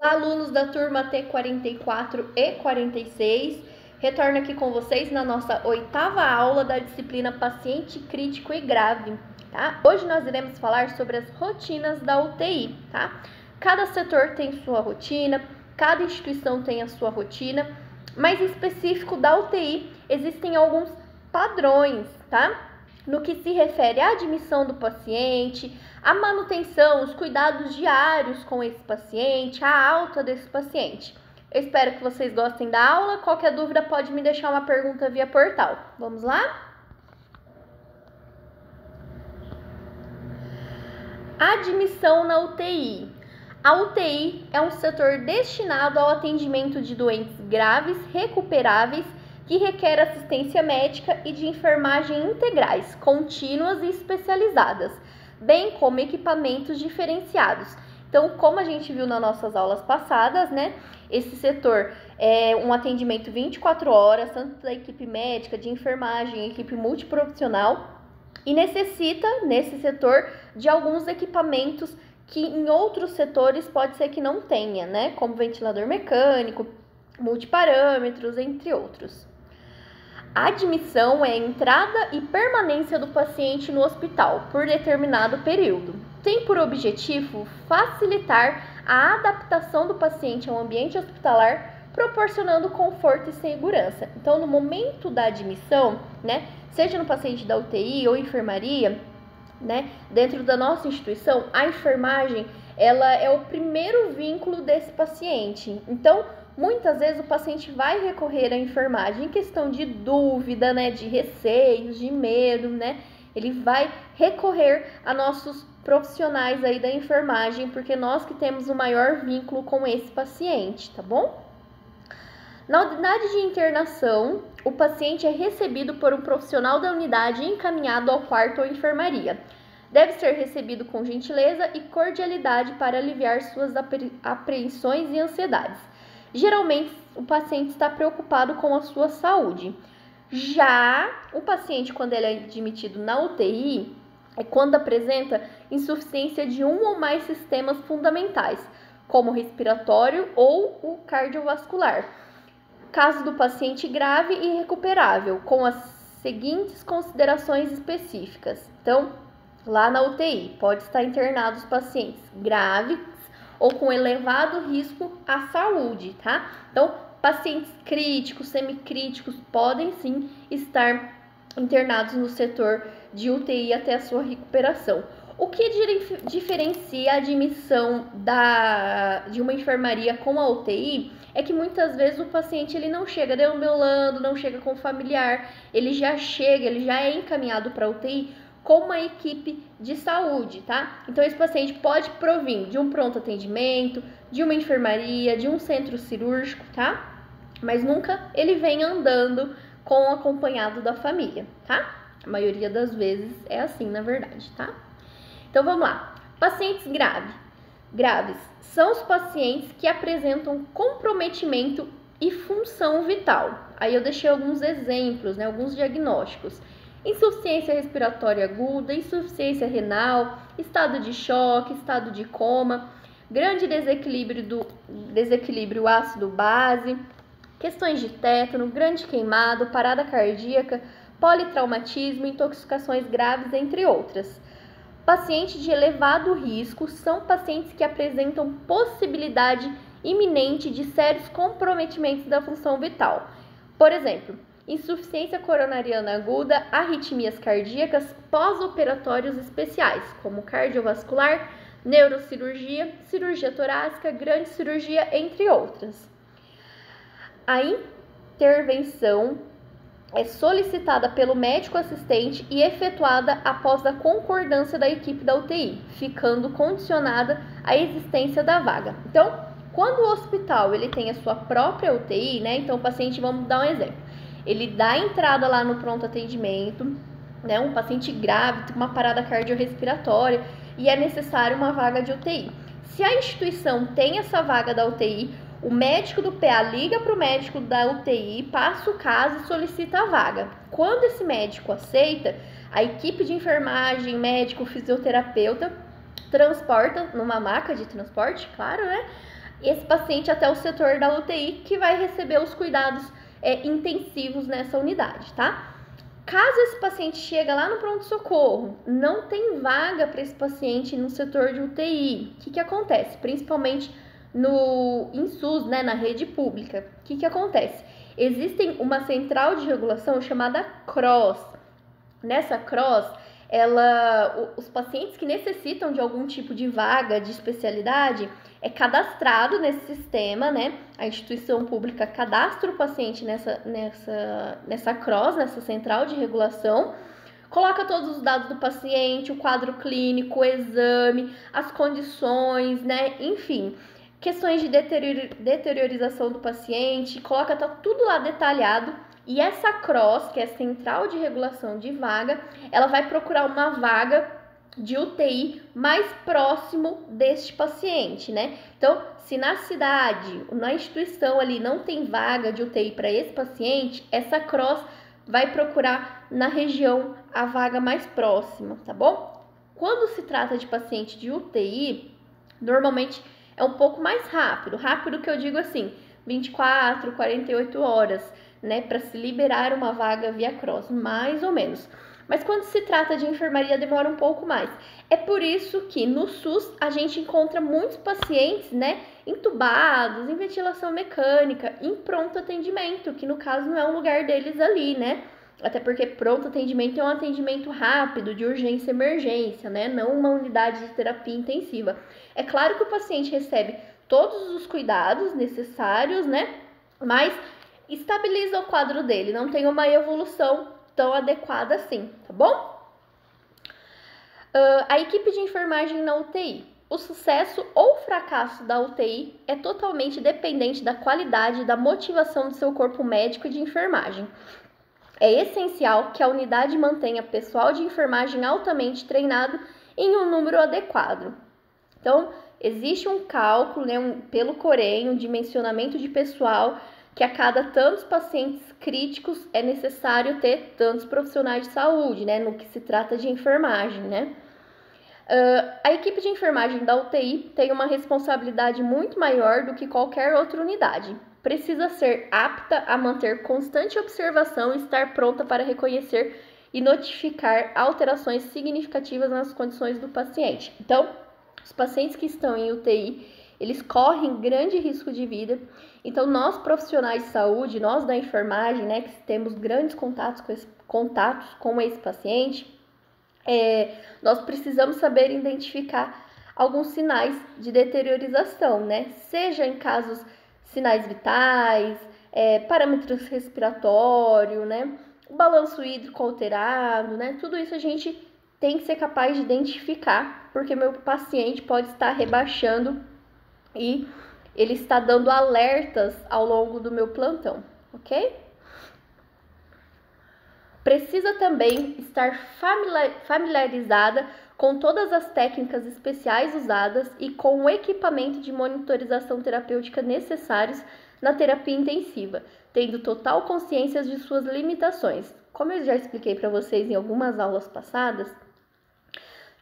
Alunos da turma T44 e 46, retorno aqui com vocês na nossa 8ª aula da disciplina Paciente Crítico e Grave, tá? Hoje nós iremos falar sobre as rotinas da UTI, tá? Cada setor tem sua rotina, cada instituição tem a sua rotina, mas em específico da UTI existem alguns padrões, tá? No que se refere à admissão do paciente, a manutenção, os cuidados diários com esse paciente, a alta desse paciente. Eu espero que vocês gostem da aula. Qualquer dúvida pode me deixar uma pergunta via portal. Vamos lá? Admissão na UTI. A UTI é um setor destinado ao atendimento de doentes graves, recuperáveis, que requer assistência médica e de enfermagem integrais, contínuas e especializadas, bem como equipamentos diferenciados. Então, como a gente viu nas nossas aulas passadas, né, esse setor é um atendimento 24 horas, tanto da equipe médica, de enfermagem, equipe multiprofissional, e necessita, nesse setor, de alguns equipamentos que em outros setores pode ser que não tenha, né, como ventilador mecânico, multiparâmetros, entre outros. A admissão é a entrada e permanência do paciente no hospital por determinado período. Tem por objetivo facilitar a adaptação do paciente ao ambiente hospitalar, proporcionando conforto e segurança. Então, no momento da admissão, né, seja no paciente da UTI ou enfermaria, né, dentro da nossa instituição, a enfermagem, ela é o primeiro vínculo desse paciente. Então, muitas vezes o paciente vai recorrer à enfermagem em questão de dúvida, né, de receios, de medo, né? Ele vai recorrer a nossos profissionais aí da enfermagem, porque nós que temos o maior vínculo com esse paciente, tá bom? Na unidade de internação, o paciente é recebido por um profissional da unidade e encaminhado ao quarto ou enfermaria. Deve ser recebido com gentileza e cordialidade para aliviar suas apreensões e ansiedades. Geralmente, o paciente está preocupado com a sua saúde. Já o paciente, quando ele é admitido na UTI, é quando apresenta insuficiência de um ou mais sistemas fundamentais, como o respiratório ou o cardiovascular. Caso do paciente grave e recuperável, com as seguintes considerações específicas. Então, lá na UTI, pode estar internados pacientes graves ou com elevado risco à saúde, tá? Então, pacientes críticos, semicríticos podem sim estar internados no setor de UTI até a sua recuperação. O que diferencia a admissão de uma enfermaria com a UTI é que muitas vezes o paciente ele não chega deambulando, não chega com familiar, ele já é encaminhado para a UTI com uma equipe de saúde, tá? Então, esse paciente pode provir de um pronto atendimento, de uma enfermaria, de um centro cirúrgico, tá? Mas nunca ele vem andando acompanhado da família, tá? A maioria das vezes é assim, na verdade, tá? Então, vamos lá. Pacientes graves são os pacientes que apresentam comprometimento e função vital. Aí eu deixei alguns exemplos, né? Alguns diagnósticos. Insuficiência respiratória aguda, insuficiência renal, estado de choque, estado de coma, grande desequilíbrio ácido-base, questões de tétano, grande queimado, parada cardíaca, politraumatismo, intoxicações graves, entre outras. Pacientes de elevado risco são pacientes que apresentam possibilidade iminente de sérios comprometimentos da função vital. Por exemplo, insuficiência coronariana aguda, arritmias cardíacas, pós-operatórios especiais, como cardiovascular, neurocirurgia, cirurgia torácica, grande cirurgia, entre outras. A intervenção é solicitada pelo médico assistente e efetuada após a concordância da equipe da UTI, ficando condicionada à existência da vaga. Então, quando o hospital ele tem a sua própria UTI, né? Então, o paciente, vamos dar um exemplo. Ele dá entrada lá no pronto atendimento, né, um paciente grave, com uma parada cardiorrespiratória, e é necessário uma vaga de UTI. Se a instituição tem essa vaga da UTI, o médico do PA liga para o médico da UTI, passa o caso e solicita a vaga. Quando esse médico aceita, a equipe de enfermagem, médico, fisioterapeuta, transporta numa maca de transporte, claro, né, esse paciente até o setor da UTI, que vai receber os cuidados intensivos nessa unidade, tá? Caso esse paciente chegue lá no pronto-socorro, não tem vaga para esse paciente no setor de UTI, o que acontece? Principalmente em SUS, né, na rede pública, o que acontece? Existe uma central de regulação chamada CROSS. Nessa CROSS, os pacientes que necessitam de algum tipo de vaga de especialidade é cadastrado nesse sistema, né? A instituição pública cadastra o paciente nessa CROSS, nessa central de regulação, coloca todos os dados do paciente, o quadro clínico, o exame, as condições, né? Enfim, questões de deteriorização do paciente, coloca tudo lá detalhado. E essa CROSS, que é a Central de Regulação de Vaga, ela vai procurar uma vaga de UTI mais próximo deste paciente, né? Então, se na cidade, na instituição ali não tem vaga de UTI para esse paciente, essa CROSS vai procurar na região a vaga mais próxima, tá bom? Quando se trata de paciente de UTI, normalmente é um pouco mais rápido. Rápido que eu digo assim, 24, 48 horas, né, para se liberar uma vaga via CROSS, mais ou menos. Mas quando se trata de enfermaria, demora um pouco mais. É por isso que no SUS a gente encontra muitos pacientes, né, entubados, em ventilação mecânica, em pronto atendimento, que no caso não é um lugar deles ali, né? Até porque pronto atendimento é um atendimento rápido, de urgência e emergência, né? Não uma unidade de terapia intensiva. É claro que o paciente recebe todos os cuidados necessários, né? Mas estabiliza o quadro dele, não tem uma evolução tão adequada assim, tá bom? A equipe de enfermagem na UTI. O sucesso ou fracasso da UTI é totalmente dependente da qualidade e da motivação do seu corpo médico e de enfermagem. É essencial que a unidade mantenha pessoal de enfermagem altamente treinado em um número adequado. Então, existe um cálculo, né, pelo Corém, um dimensionamento de pessoal, que a cada tantos pacientes críticos é necessário ter tantos profissionais de saúde, né, no que se trata de enfermagem, né? A equipe de enfermagem da UTI tem uma responsabilidade muito maior do que qualquer outra unidade. Precisa ser apta a manter constante observação e estar pronta para reconhecer e notificar alterações significativas nas condições do paciente. Então, os pacientes que estão em UTI, eles correm grande risco de vida. Então, nós profissionais de saúde, nós da enfermagem, né, que temos grandes contatos com esse paciente, nós precisamos saber identificar alguns sinais de deteriorização, né? Seja em casos, sinais vitais, parâmetros respiratórios, né? O balanço hídrico alterado, né? Tudo isso a gente tem que ser capaz de identificar, porque meu paciente pode estar rebaixando e ele está dando alertas ao longo do meu plantão, ok? Precisa também estar familiarizada com todas as técnicas especiais usadas e com o equipamento de monitorização terapêutica necessários na terapia intensiva, tendo total consciência de suas limitações. Como eu já expliquei para vocês em algumas aulas passadas,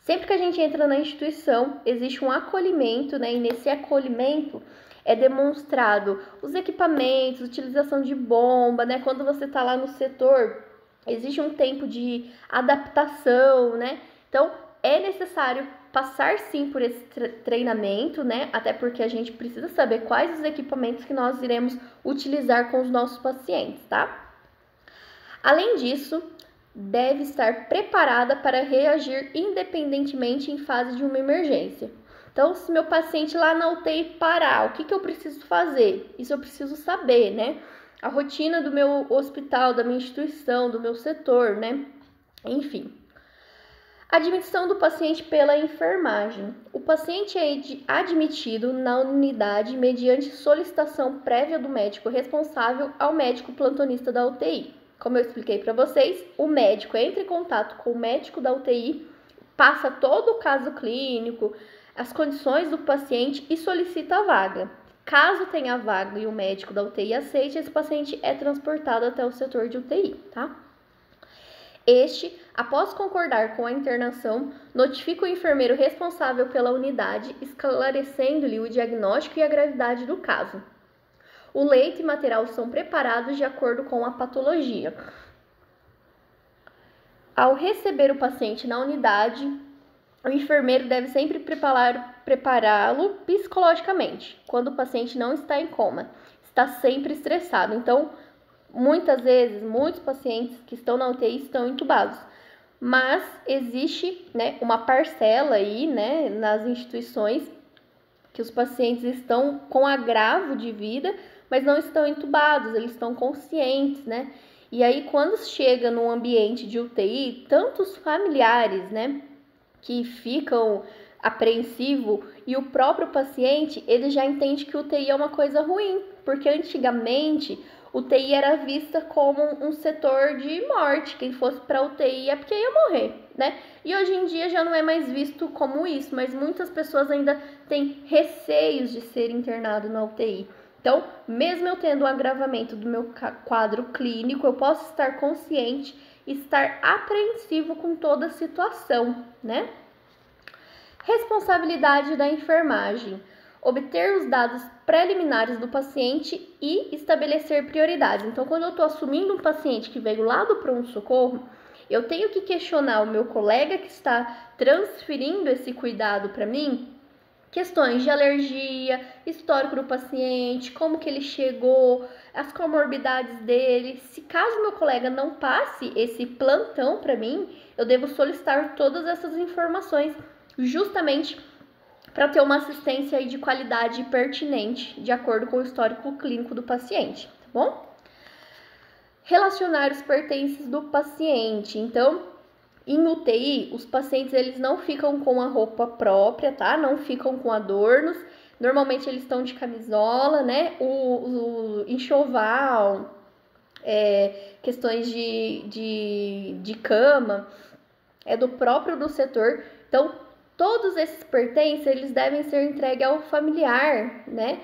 sempre que a gente entra na instituição, existe um acolhimento, né? E nesse acolhimento é demonstrado os equipamentos, utilização de bomba, né? Quando você está lá no setor, existe um tempo de adaptação, né? Então, é necessário passar sim por esse treinamento, né? Até porque a gente precisa saber quais os equipamentos que nós iremos utilizar com os nossos pacientes, tá? Além disso, deve estar preparada para reagir independentemente em fase de uma emergência. Então, se meu paciente lá na UTI parar, o que eu preciso fazer? Isso eu preciso saber, né? A rotina do meu hospital, da minha instituição, do meu setor, né? Enfim. Admissão do paciente pela enfermagem. O paciente é admitido na unidade mediante solicitação prévia do médico responsável ao médico plantonista da UTI. Como eu expliquei para vocês, o médico entra em contato com o médico da UTI, passa todo o caso clínico, as condições do paciente e solicita a vaga. Caso tenha vaga e o médico da UTI aceite, esse paciente é transportado até o setor de UTI, tá? Este, após concordar com a internação, notifica o enfermeiro responsável pela unidade, esclarecendo-lhe o diagnóstico e a gravidade do caso. O leito e material são preparados de acordo com a patologia. Ao receber o paciente na unidade, o enfermeiro deve sempre prepará-lo psicologicamente, quando o paciente não está em coma, está sempre estressado. Então, muitas vezes, muitos pacientes que estão na UTI estão entubados, mas existe, né, uma parcela aí, né, nas instituições que os pacientes estão com agravo de vida, mas não estão entubados, eles estão conscientes, né? E aí, quando chega num ambiente de UTI, tantos familiares, né, que ficam apreensivos e o próprio paciente, ele já entende que o UTI é uma coisa ruim, porque antigamente UTI era vista como um setor de morte, quem fosse para UTI é porque ia morrer, né? E hoje em dia já não é mais visto como isso, mas muitas pessoas ainda têm receios de ser internado na UTI. Então, mesmo eu tendo um agravamento do meu quadro clínico, eu posso estar consciente e estar apreensivo com toda a situação, né? Responsabilidade da enfermagem. Obter os dados preliminares do paciente e estabelecer prioridades. Então, quando eu estou assumindo um paciente que veio lá do pronto-socorro, eu tenho que questionar o meu colega que está transferindo esse cuidado para mim, questões de alergia, histórico do paciente, como que ele chegou, as comorbidades dele. Se caso meu colega não passe esse plantão para mim, eu devo solicitar todas essas informações, justamente para ter uma assistência aí de qualidade pertinente, de acordo com o histórico clínico do paciente, tá bom? Relacionar os pertences do paciente. Então, em UTI, os pacientes eles não ficam com a roupa própria, tá? Não ficam com adornos. Normalmente eles estão de camisola, né? O enxoval, questões de cama, é do próprio do setor. Então, todos esses pertences, eles devem ser entregues ao familiar, né?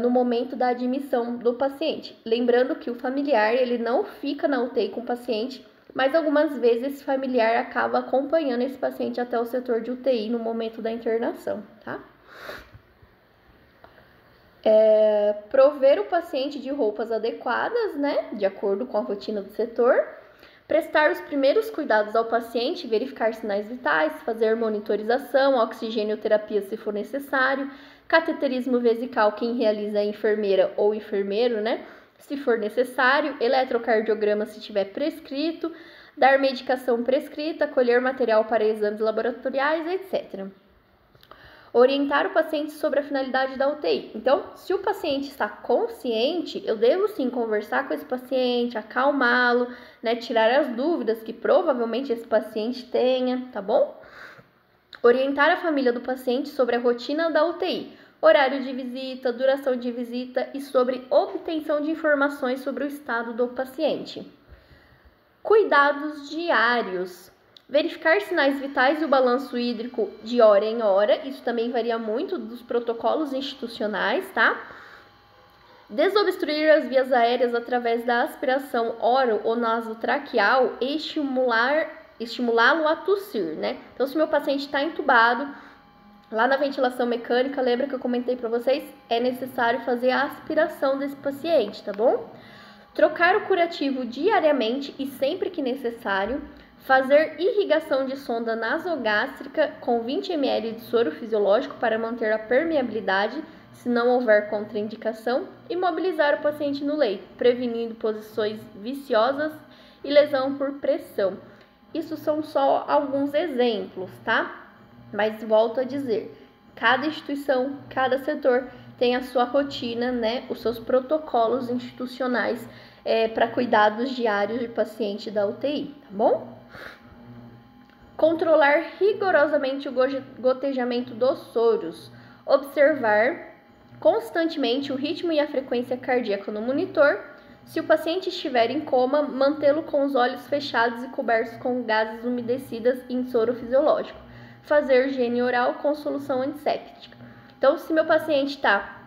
No momento da admissão do paciente. Lembrando que o familiar, ele não fica na UTI com o paciente, mas algumas vezes esse familiar acaba acompanhando esse paciente até o setor de UTI no momento da internação, tá? Prover o paciente de roupas adequadas, né? De acordo com a rotina do setor. Prestar os primeiros cuidados ao paciente, verificar sinais vitais, fazer monitorização, oxigênio-terapia se for necessário, cateterismo vesical, quem realiza é a enfermeira ou enfermeiro, né? Se for necessário, eletrocardiograma se tiver prescrito, dar medicação prescrita, colher material para exames laboratoriais, etc. Orientar o paciente sobre a finalidade da UTI. Então, se o paciente está consciente, eu devo sim conversar com esse paciente, acalmá-lo, né, tirar as dúvidas que provavelmente esse paciente tenha, tá bom? Orientar a família do paciente sobre a rotina da UTI, horário de visita, duração de visita e sobre obtenção de informações sobre o estado do paciente. Cuidados diários. Verificar sinais vitais e o balanço hídrico de hora em hora, isso também varia muito dos protocolos institucionais, tá? Desobstruir as vias aéreas através da aspiração oro ou nasotraqueal e estimulá-lo a tossir, né? Então, se meu paciente está entubado, lá na ventilação mecânica, lembra que eu comentei para vocês? É necessário fazer a aspiração desse paciente, tá bom? Trocar o curativo diariamente e sempre que necessário. Fazer irrigação de sonda nasogástrica com 20 ml de soro fisiológico para manter a permeabilidade, se não houver contraindicação. E mobilizar o paciente no leito, prevenindo posições viciosas e lesão por pressão. Isso são só alguns exemplos, tá? Mas volto a dizer, cada instituição, cada setor tem a sua rotina, né? Os seus protocolos institucionais para cuidados diários de paciente da UTI, tá bom? Controlar rigorosamente o gotejamento dos soros. Observar constantemente o ritmo e a frequência cardíaca no monitor. Se o paciente estiver em coma, mantê-lo com os olhos fechados e cobertos com gases umedecidas em soro fisiológico. Fazer higiene oral com solução antisséptica. Então, se meu paciente está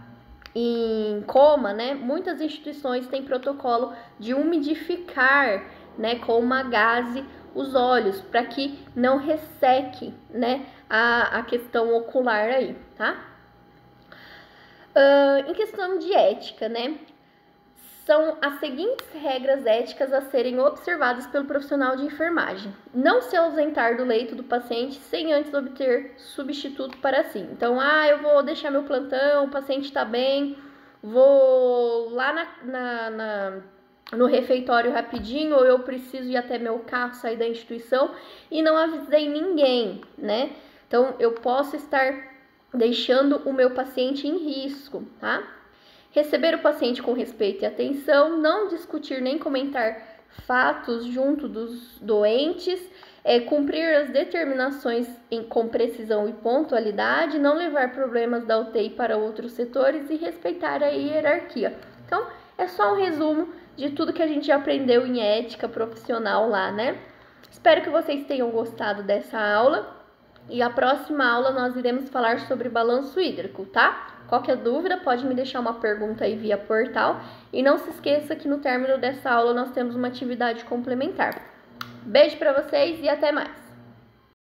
em coma, né, muitas instituições têm protocolo de umidificar né, com uma gaze os olhos, para que não resseque, né, a questão ocular aí, tá? Em questão de ética, né, são as seguintes regras éticas a serem observadas pelo profissional de enfermagem. Não se ausentar do leito do paciente sem antes obter substituto para si. Então, eu vou deixar meu plantão, o paciente está bem, vou lá no refeitório rapidinho, ou eu preciso ir até meu carro, sair da instituição e não avisei ninguém, né? Então, eu posso estar deixando o meu paciente em risco, tá? Receber o paciente com respeito e atenção, não discutir nem comentar fatos junto dos doentes, cumprir as determinações com precisão e pontualidade, não levar problemas da UTI para outros setores e respeitar a hierarquia. Então, é só um resumo de tudo que a gente já aprendeu em ética profissional lá, né? Espero que vocês tenham gostado dessa aula e a próxima aula nós iremos falar sobre balanço hídrico, tá? Qualquer dúvida pode me deixar uma pergunta aí via portal e não se esqueça que no término dessa aula nós temos uma atividade complementar. Beijo para vocês e até mais!